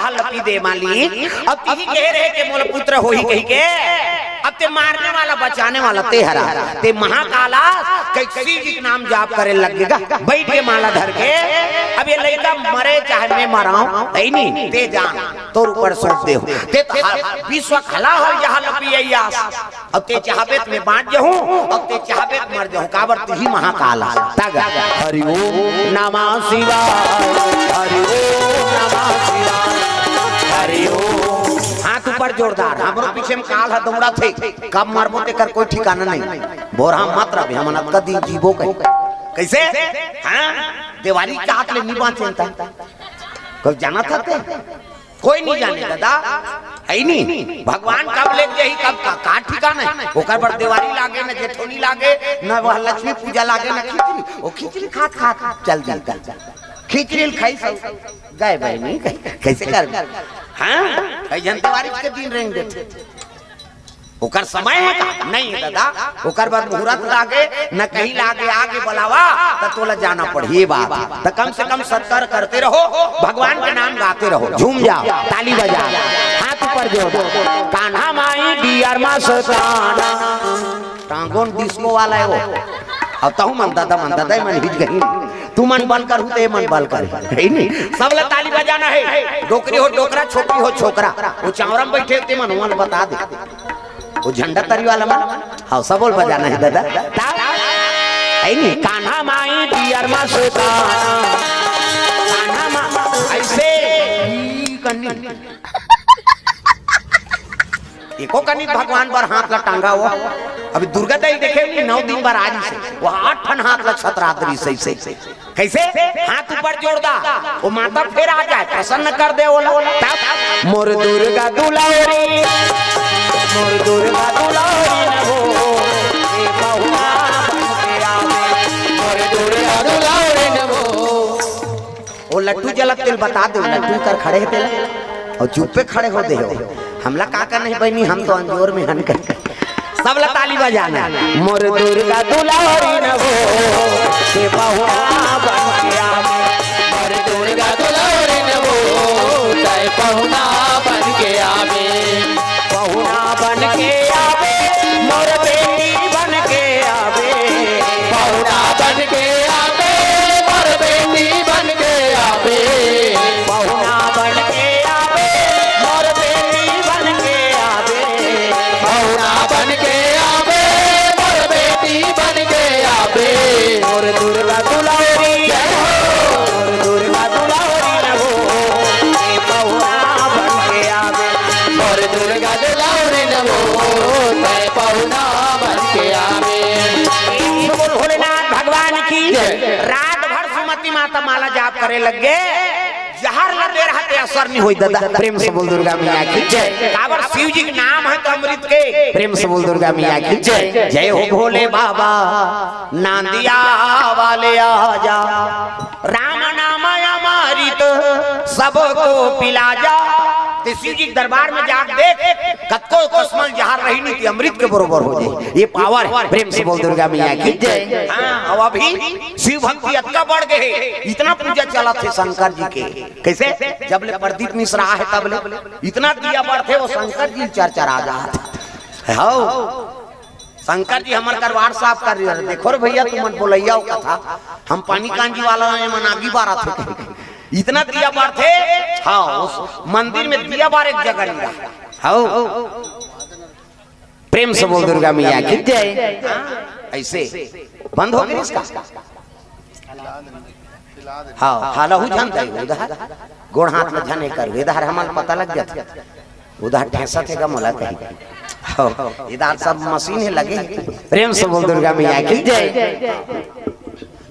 जहाँ लपी दे माली अब ती कह रहे के मोल पुत्र हो ही कही के अब ते मारने वाला बचाने वाला ते हरा ते महाकाला कैसी जी नाम जाप करे लगेगा बैठ के माला धर के अब ये लड़का मरे चाहे मैं मराऊं नहीं ते जान तोर ऊपर सौंप दे ते विश्व खला हो जहाँ लपी आस अब ते चाहबे में बांट जाऊं अब ते चाहबे मर जाऊं काबर तू ही महाकाला तग हरि ओम नमः शिवाय हरि ओम नमः शिवाय हरि ओम हाथ ऊपर जोरदार हमरो पीछे में काल है दौड़ा थे कब मारबो ते कर कोई ठिकाना नहीं बोरा मात्र भी हम नत कदी जीवो कैसे हां देवारी के हाथ ले नहीं बांचता कब जाना था ते कोई नहीं जाने दादा है नहीं भगवान कब ले यही कब का ठिकाना है ओकर पर देवारी लागे न जेठोनी लागे न वह लक्ष्मी पूजा लागे न खिचड़ी ओ खिचड़ी खात चल खिचड़ी खाई सब गए भाई नहीं कैसे कर हां ऐजन देवारी के दिन रहेंगे ओकर समय है का नहीं है दादा ओकर बाद मुहूर्त लागे न कहीं लागे आगे बुलावा त तोला जाना पड़ी बात त कम से कम सत्कार करते रहो भगवान के नाम गाते रहो झूम जाओ ताली बजा हाथ ऊपर जोड़ कान्हा माई डियर मा सताना टांगोन डिस्को वाला है वो अब तहु मन दादा मन हिज गई तू मन बल कर ते मन बल कर है नहीं सब ला ताली बजाना है डोकरी हो डोकरा छोटी हो छोकरा वो चावरम बैठे ते मन मन बता दे वो झंडा तरी वाला मन हाँ सब बोल बजाना है दादा नहीं कान्हा माई डियर मा सताना कान्हा मा ऐसे एको कनी भगवान पर हाथ ला टांगा हुआ अभी दुर्गा देवी देखे नहीं 9 दिन बार आज से वो 8 ठन हाथ ला छतरात्रि से कैसे हाथ ऊपर जोड़दा वो माता फिर आ जाए प्रसन्न कर दे वो मोर दुर्गा दुलारी न हो ए बहुआ बनके आवे मोर दुर्गा दुलारी न हो वो लट्टू जलक तेल बता दो लट्टू कर खड़े है तेल और चुप पे खड़े हो दे हमला काका नहीं बनी हम तो अंजोर में हन कर सब ला ताली बजाना मोर दुर्गा दुलारी न हो के बहुआ बनके आवे मोर दुर्गा दुलारी न हो चाहे बहुआ बनके आवे बहुआ बनके आवे मोर बेटी बनके आवे बहुआ बनके आवे मोर बेटी बनके आवे बहुआ बनके आवे मोर बेटी बनके आवे बहुआ बनके आवे मोर बेटी बनके आवे मोर दुर्गा दुलारी मोर दुर्गा दुलारी न हो ए बहुआ बनके आवे मोर दुर्गा दुलारी न हो मैं बहुआ बनके आवे बोल भोलेनाथ भगवान की रात भर सुमति माता माला जाप करे लगे जहर लगे रहते असर नहीं होई दादा प्रेम से बोल दुर्गा मैया की जय काबर शिव जी के नाम है तो अमृत के प्रेम से बोल दुर्गा मैया की जय जय हो भोले बाबा नांदिया वाले आजा राम नाम अमृत सबको पिला जा ते शिव जी दरबार में जाके देख कत्को कसमल जहर रही नहीं थी अमृत के बरोबर हो जाए ये पावर है प्रेम से बोल दुर्गा मैया की जय हां अब अभी शिव भक्ति अत्का बढ़ गए इतना पूजा चला थे शंकर जी के कैसे जब ले प्रदीप मिश्रा है तब ले इतना दिया बढ़ते वो शंकर जी चर्चा आ जाते हां शंकर जी हमार करवार साफ कर रहे देखो रे भैया तुम मन बोलैया कथा हम पानी कांजी वाला में मनागी बारा थे इतना दिया बार थे हाँ उस मंदिर में दिया बार एक जगह नहीं रहा हाँ प्रेम से बोल दुर्गा मैया की जय ऐसे बंद हो गया इसका हाँ हालहू जानता है उधर गोड़ हाथ में झने कर इधर हमारा पता लग गया उधर ठेसा थे का मोला कहीं इधर सब मशीन लगे प्रेम से बोल दुर्गा मैया की जय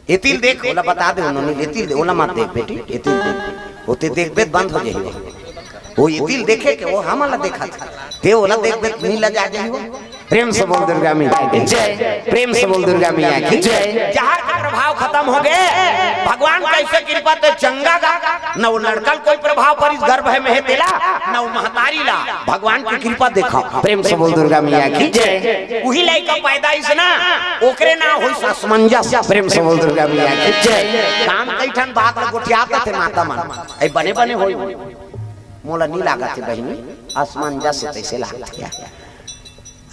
ये तिल देख ओला बता दे उन्होंने ये तिल ओला मत देख बेटी ये तिल देख वो ते देख बेत बंद हो जाएगा वो ये तिल देखे के वो हमारा देखा था ते ओला देख बेत नहीं लगा जाएगा प्रेम से बोल दुर्गा मैया की जय प्रेम से बोल दुर्गा मैया की जय जहर का प्रभाव खत्म हो गए भगवान कैसे कृपा ते चंगा गा न वो लड़कल कोई प्रभाव पर इस गर्भ में है तेला न वो महतारी ला भगवान की कृपा देखा प्रेम से बोल दुर्गा मैया की जय वही लड़का पैदाइश ना ओकरे ना होई सासमंजस प्रेम से बोल दुर्गा मैया की जय काम कैठन बात गोठियाते थे माता मन ए बने बने होई मोला नहीं लागत है बहनी असमंजस से तैसे लागत है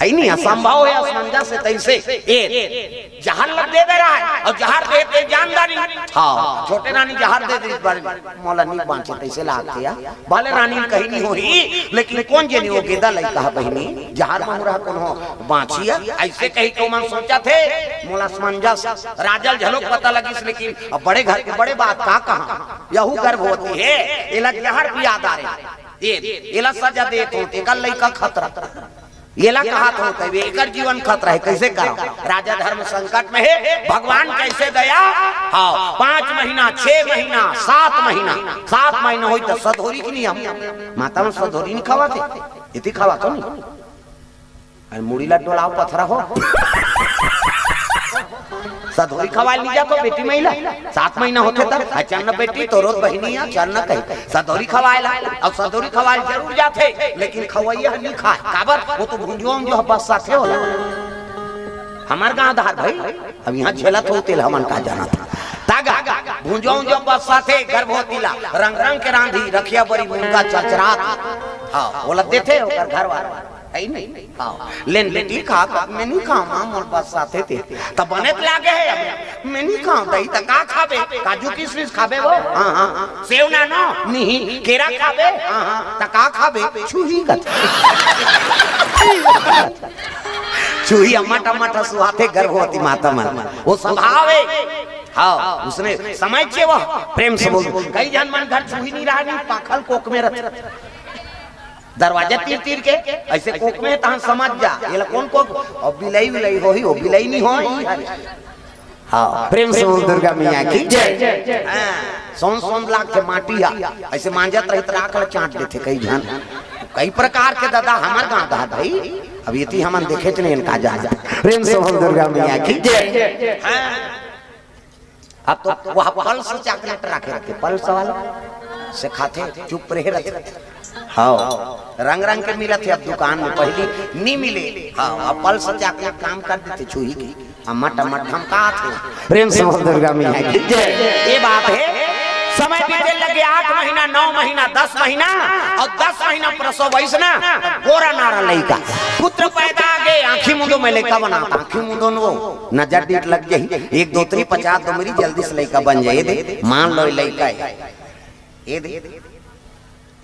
है नहीं असंभव है असमंजस से तैसे ए जहर लग दे रहा है और जहर दे जानदारी हाँ छोटे रानी जहर दे इस बार मोला नहीं बांचे तैसे लागत है भले रानी कहीं नहीं हो रही लेकिन कौन जे नहीं हो गेदा लइका बहनी जहर मांग रहा कौन हो बांचिया ऐसे कहीं को मन सोचा थे मोला असमंजस राजल झलोक पता लगी लेकिन अब बड़े घर के बड़े बात का कहां यहू गर्भ होती है एला जहर भी याद आ रहे एला सजा दे तो एका लइका खतरा येला कहा था एकर जीवन खतरा है कैसे करो राजा धर्म संकट में है भगवान कैसे दया हाँ 5 महीना 6 महीना 7 महीना हो तो सधोरी की नहीं हम माता में सधोरी नहीं खावा थे इतनी खावा तो नहीं अरे मुड़ी लड्डू लाओ पथरा हो सधोरी खवाल नहीं जातो बेटी महिला 7 महीना होते तब अचानक बेटी तो रोज बहनी अचानक कही सधोरी खवाल और सधोरी खवाल जरूर जाते लेकिन खवैया नहीं खाए काबर वो तो भुंजुआ जो बस साथे होला हमार गांव धार भाई अब यहाँ झेलत हो तेल हमन का जाना था तागा भुंजुआ जो बस साथे गर्भवतीला रंग रंग के रांधी रखिया बड़ी मुंगा चचरात हां बोला देते ओकर घर वाला है नहीं हां लेन बेटी खा मैं नहीं खाऊं मां मोर पास साथे थे तब बने लागे है मैं नहीं खाऊं दही त का खाबे काजू किशमिश खाबे वो हां सेव ना नो नहीं केरा खाबे हां त का खाबे छुही का छुही अम्मा टमाटर सुहाते गर्भवती माता मन वो स्वभाव है हाँ उसने समझ के वो प्रेम से बोल कई जन मन घर छुही नहीं रहा नहीं पाखल कोक में रख दरवाजा तीर तीर के ऐसे कोक में तहां समझ जा ये कौन कोक और बिलाई होही वो बिलाई नहीं होई हां प्रेम से बोल दुर्गा मैया की जय सोन लाख के माटी ऐसे मांजत रही तरह आंख चाट देते कई जन कई प्रकार के दादा हमार गांव दा भाई अब ये थी हमन देखे नहीं इनका जाना प्रेम से बोल दुर्गा मैया की जय अब तो वहां पल्स चॉकलेट रखे रहते पल्स वाला से खाते चुप रहे रहते हाँ रंग रंग के मिलत है अब दुकान में पहली नहीं मिले हाँ अब पल्स चॉकलेट काम कर देते छुई की अम्मा टमाटर हम कहा थे प्रेम से बोल दुर्गा मैया की जय ये बात है समय बीते लगे 8 महीना 9 महीना 10 महीना और 10 महीना प्रसव वैस ना गोरा नारा लइका पुत्र पैदा आगे आंखी मुंडो में लइका बनाता आंखी मुंडो नो नजर डीट लग जाई 1 2 3 50 तो मेरी जल्दी से लइका बन जाए दे मान लो लइका है ये दे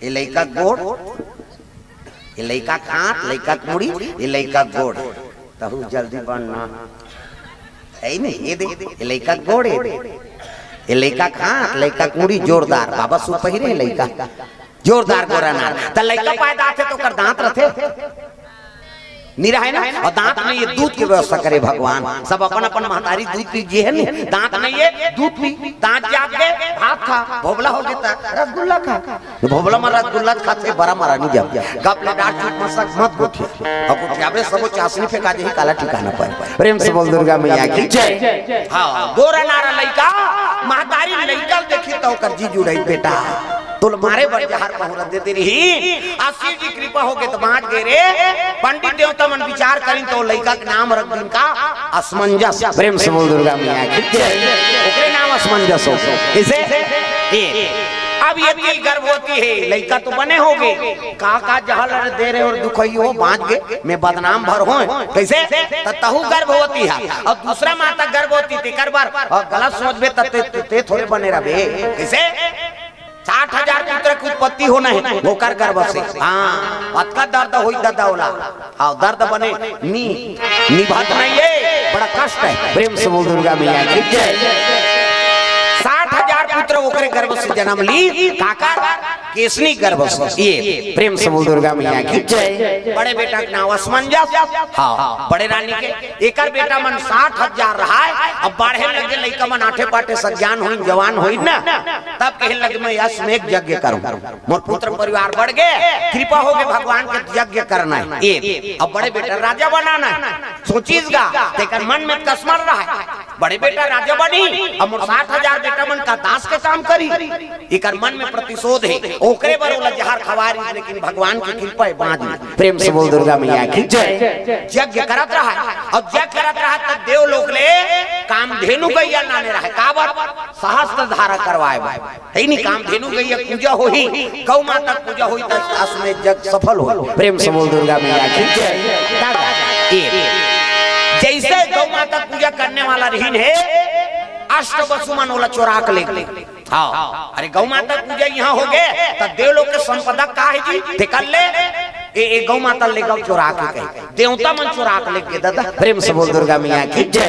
ये लइका गोड़ ये लइका काट लइका मुड़ी ये लइका गोड़ तहु जल्दी बनना है नहीं ये दे ये लइका गोड़ ये लइका खाट लइका कुड़ी जोरदार बाबा सु पहिरे लइका जोरदार गोरा नार त लइका पैदा थे तो कर दांत रथे निरा है ना और दांत में ये दूध की व्यवस्था करे भगवान सब अपन अपन महतारी दूध पीजिए है नहीं दांत नहीं है दूध पी दांत जाग के भात खा भोबला हो गया रसगुल्ला खा भोबला में रसगुल्ला खाते बड़ा मारा नहीं जब गपले डांट चूट मसक मत गोठिया और गोठियाबे सबो चासनी फेंका दे काला ठिकाना पर प्रेम से बोल दुर्गा मैया की जय हां गोरा नारा लइका महतारी लइका देखी तो कर जी जुड़ई बेटा तुल मारे बड़ जहर पहुरा देती रही आशी जी कृपा हो गए तो बांट गए रे पंडित देवता मन विचार करें तो लइका के नाम रख दिन का असमंजस प्रेम से बोल दुर्गा मैया की जय ओकरे नाम असमंजस हो किसे ये अब ये गर्भवती है लइका तो बने होगे का जहर दे रहे और दुखई हो बांट गए मैं बदनाम भर हो कैसे तहु गर्भवती है और दूसरा माता गर्भवती थी कर बार और गलत सोच बे ते थोड़े बने रहे कैसे 60,000 पुत्र की उत्पत्ति होना है होकर गर्भ से हाँ अतका दर्द होई दादा होला हाँ दर्द बने निभात नहीं है बड़ा कष्ट है प्रेम से बोल दुर्गा मैया की जय 60,000 पुत्र ओकरे गर्भ से जन्म ली काकर केसनी गर्भ से ये प्रेम से बोल दुर्गा मैया की जय बड़े बेटा के नाम असमंजस हाँ बड़े रानी के एकर बेटा मन 60,000 रहा है अब बढ़े लगे लइका मन आठे पाटे सज्ञान होई जवान होई ना तब कहे लगे मैं अश्वमेध यज्ञ करूं मोर पुत्र परिवार बढ़ गए कृपा हो गए भगवान के यज्ञ करना है ये अब बड़े बेटा राजा बनाना है सोचीसगा तेकर मन में कसमर रहा है बड़े बेटा राजा बनी अब 60,000 बेटा मन का दास के काम करी एकर मन में प्रतिशोध है ओकरे बर ओला जहर खवारी, लेकिन भगवान की कृपा है बांध ली। प्रेम से बोल दुर्गा मैया की जय। यज्ञ करत रहा और यज्ञ करत रहा तब देव लोग ले कामधेनु गैया नाने रहे काबर सहस्त्र धारा करवाए है नहीं। कामधेनु गैया पूजा होही, गौ माता पूजा होई त असने यज्ञ सफल हो। प्रेम से बोल दुर्गा मैया की जय। जैसे गौ माता पूजा करने वाला रहीन है अष्ट वसुमन वाला चोरा के ले। हाँ अरे गौ माता पूजा यहाँ हो गए तब देव लोग के संपदा का है जी निकल ले ए गौ माता ले गौ चोरा के देवता मन चोरा के लेके दादा। प्रेम से बोल दुर्गा मैया की जय।